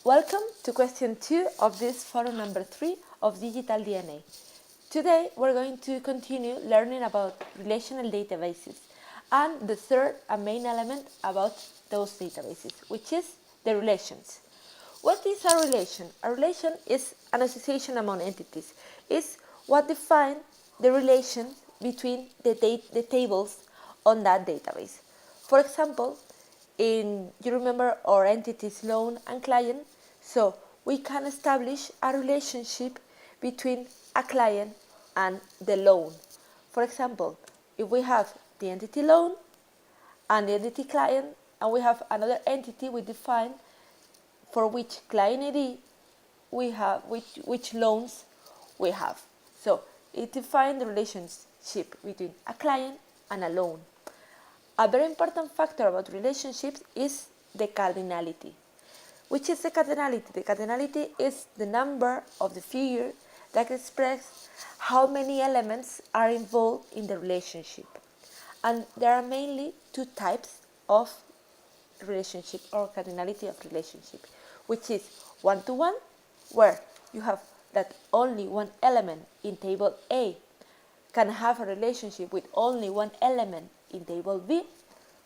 Welcome to question 2 of this forum number 3 of DigitalDNA. Today we're going to continue learning about relational databases and the third and main element about those databases, which is the relations. What is a relation? A relation is an association among entities. It's what defines the relation between the tables on that database. For example, you remember our entities loan and client, so we can establish a relationship between a client and the loan. For example, if we have the entity loan and the entity client, and we have another entity we define for which client ID we have, which loans we have. So it defines the relationship between a client and a loan. A very important factor about relationships is the cardinality. Which is the cardinality? The cardinality is the number of the figure that expresses how many elements are involved in the relationship. And there are mainly two types of relationship or cardinality of relationship, which is one-to-one, where you have that only one element in table A can have a relationship with only one element in table B.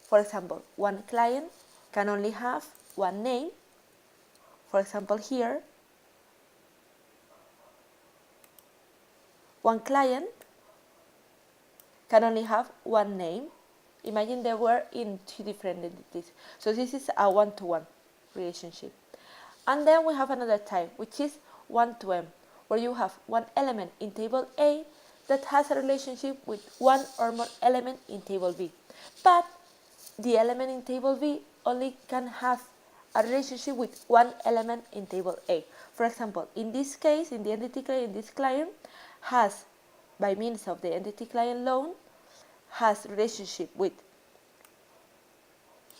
For example, one client can only have one name. For example, here, one client can only have one name. Imagine they were in two different entities. So this is a one-to-one relationship. And then we have another type, which is one-to-m, where you have one element in table A that has a relationship with one or more element in table B. But the element in table B only can have a relationship with one element in table A. For example, in this case, in the entity client, this client has, by means of the entity client loan, has relationship with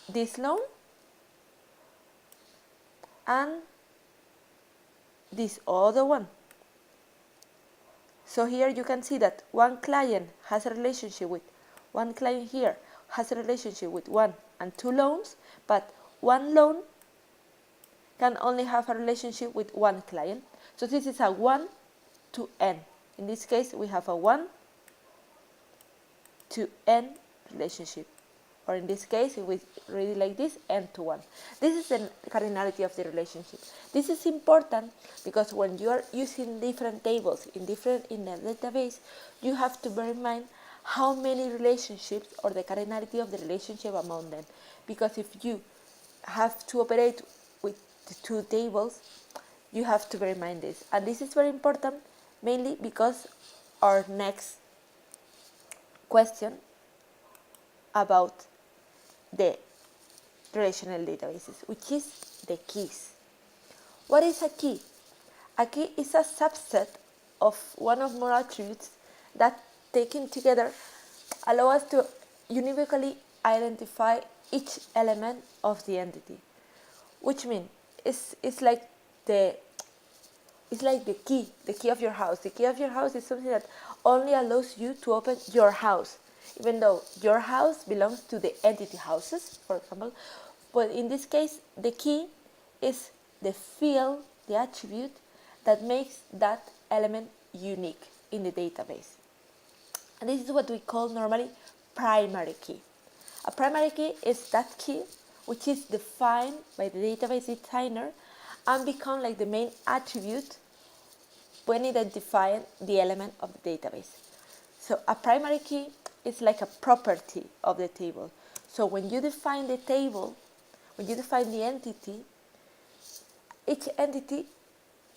this loan and this other one. So here you can see that one client has a relationship with one client here has a relationship with one and two loans, but one loan can only have a relationship with one client. So this is a 1 to n. In this case, we have a 1 to n relationship. Or in this case, if we read it like this, n to 1. This is the cardinality of the relationship. This is important because when you are using different tables in the database, you have to bear in mind how many relationships or the cardinality of the relationship among them. Because if you have to operate with the two tables, you have to bear in mind this. And this is very important mainly because our next question about the relational databases, which is the keys. What is a key? A key is a subset of one or more attributes that, taken together, allow us to univocally identify each element of the entity. Which means it's like the key of your house. The key of your house is something that only allows you to open your house, even though your house belongs to the entity houses, for example. But in this case, the key is the field, the attribute that makes that element unique in the database. And this is what we call normally primary key. A primary key is that key which is defined by the database designer and become like the main attribute when identifying the element of the database. So a primary key is like a property of the table. So when you define the table, when you define the entity, each entity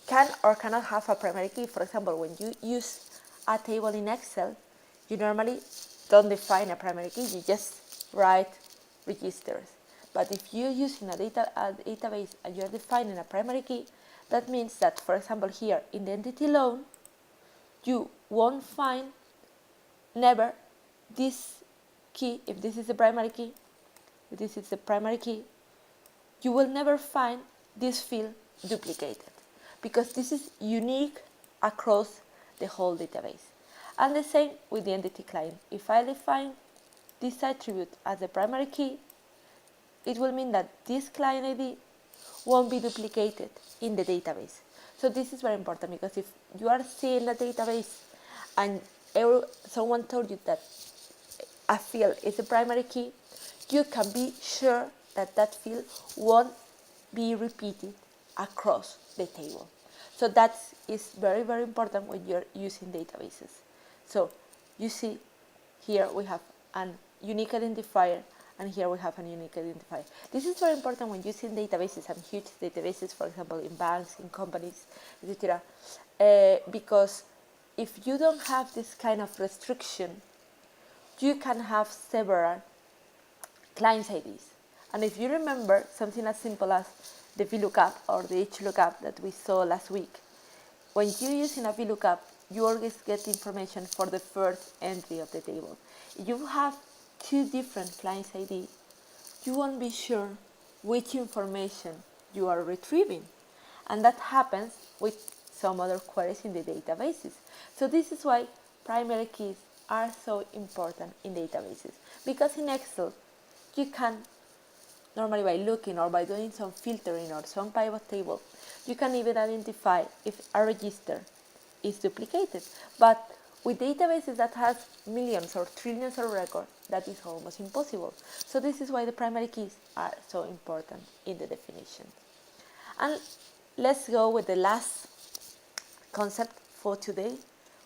can or cannot have a primary key. For example, when you use a table in Excel, you normally don't define a primary key, you just write registers. But if you're using a database and you're defining a primary key, that means that, for example, here in the entity loan, you won't find never this key. If this is the primary key, you will never find this field duplicated because this is unique across the whole database. And the same with the entity client. If I define this attribute as the primary key, it will mean that this client ID won't be duplicated in the database. So this is very important, because if you are seeing a database and someone told you that a field is the primary key, you can be sure that that field won't be repeated across the table. So that is very, very important when you're using databases. So you see here we have a unique identifier, and here we have a unique identifier. This is very important when using databases, and huge databases, for example, in banks, in companies, etc. Because if you don't have this kind of restriction, you can have several client IDs. And if you remember something as simple as the VLOOKUP or the HLOOKUP that we saw last week, when you're using a VLOOKUP, you always get information for the first entry of the table. If you have two different client IDs, you won't be sure which information you are retrieving. And that happens with some other queries in the databases. So this is why primary keys are so important in databases. Because in Excel, you can, normally by looking or by doing some filtering or some pivot table, you can even identify if a register is duplicated. But with databases that has millions or trillions of records, that is almost impossible. So this is why the primary keys are so important in the definition. And let's go with the last concept for today,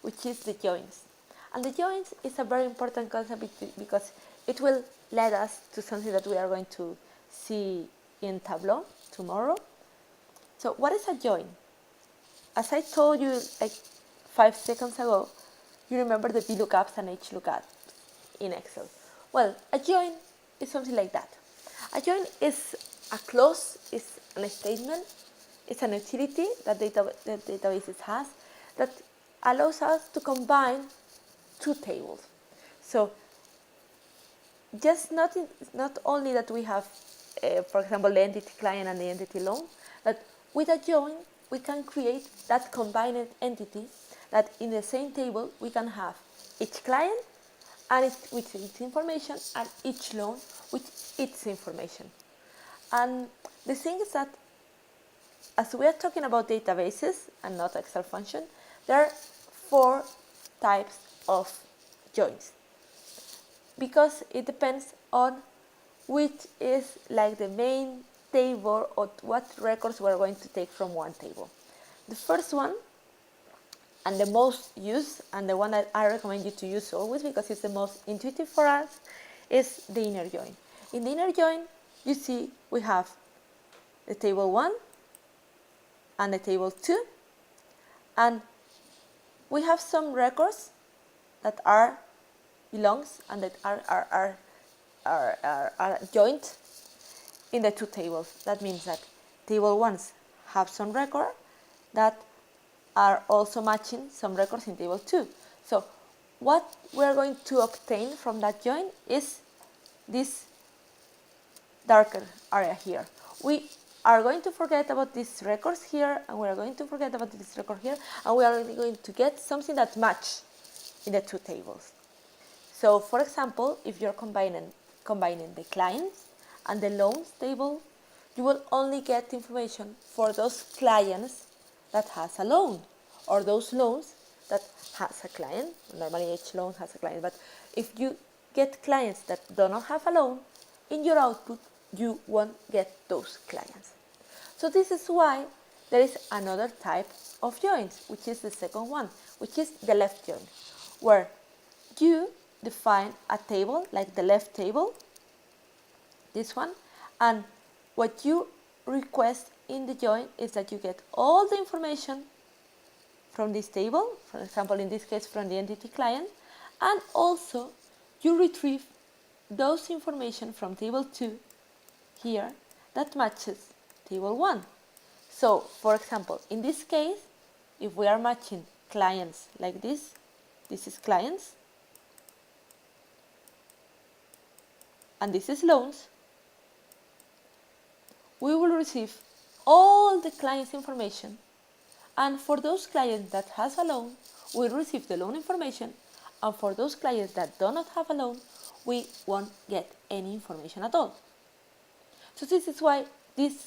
which is the joins. And the joins is a very important concept because it will lead us to something that we are going to see in Tableau tomorrow. So what is a join? As I told you like 5 seconds ago, you remember the VLOOKUPs and HLOOKUPs in Excel. Well, a join is something like that. A join is a clause, is a statement, it's an utility that databases has that allows us to combine two tables. So just not only that we have, for example, the entity client and the entity loan, but with a join, we can create that combined entity that in the same table we can have each client and with its information and each loan with its information. And the thing is that as we are talking about databases and not Excel function, there are 4 types of joins, because it depends on which is like the main table or what records we're going to take from one table. The first one, and the most used, and the one that I recommend you to use always because it's the most intuitive for us, is the inner join. In the inner join, you see we have the table 1 and the table 2, and we have some records that are belongs and that are joined in the 2 tables. That means that table 1s have some record that are also matching some records in table 2. So what we're going to obtain from that join is this darker area here. We are going to forget about these records here, and we are going to forget about this record here, and we are going to get something that matches in the 2 tables. So for example, if you're combining the clients and the loans table, you will only get information for those clients that has a loan, or those loans that has a client. Normally each loan has a client, but if you get clients that do not have a loan, in your output you won't get those clients. So this is why there is another type of joins, which is the second one, which is the left join, where you define a table like the left table, this one, and what you request in the join is that you get all the information from this table, for example, in this case from the entity client, and also you retrieve those information from table 2 here that matches table 1. So, for example, in this case, if we are matching clients like this is clients, and this is loans, we will receive all the client's information, and for those clients that has a loan, we receive the loan information, and for those clients that do not have a loan, we won't get any information at all. So this is why this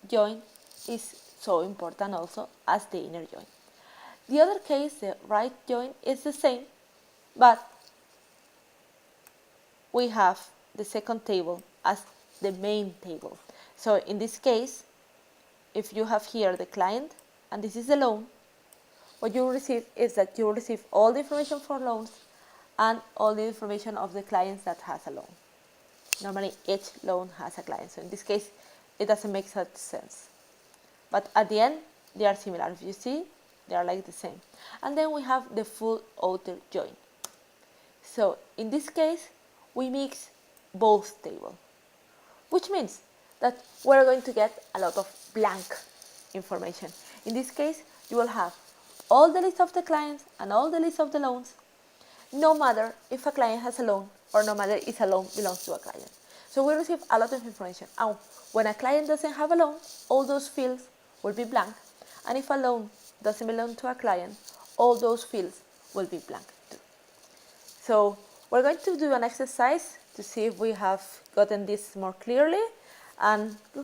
join is so important also as the inner join. The other case, the right join, is the same, but we have the second table as the main table. So in this case, if you have here the client and this is the loan, what you will receive is that you will receive all the information for loans and all the information of the clients that has a loan. Normally each loan has a client, so in this case it doesn't make such sense. But at the end they are similar. If you see, they are like the same. And then we have the full outer join. So in this case we mix both tables, which means that we're going to get a lot of blank information. In this case, you will have all the list of the clients and all the list of the loans, no matter if a client has a loan or no matter if a loan belongs to a client. So we receive a lot of information. And when a client doesn't have a loan, all those fields will be blank. And if a loan doesn't belong to a client, all those fields will be blank too. So we're going to do an exercise to see if we have gotten this more clearly. And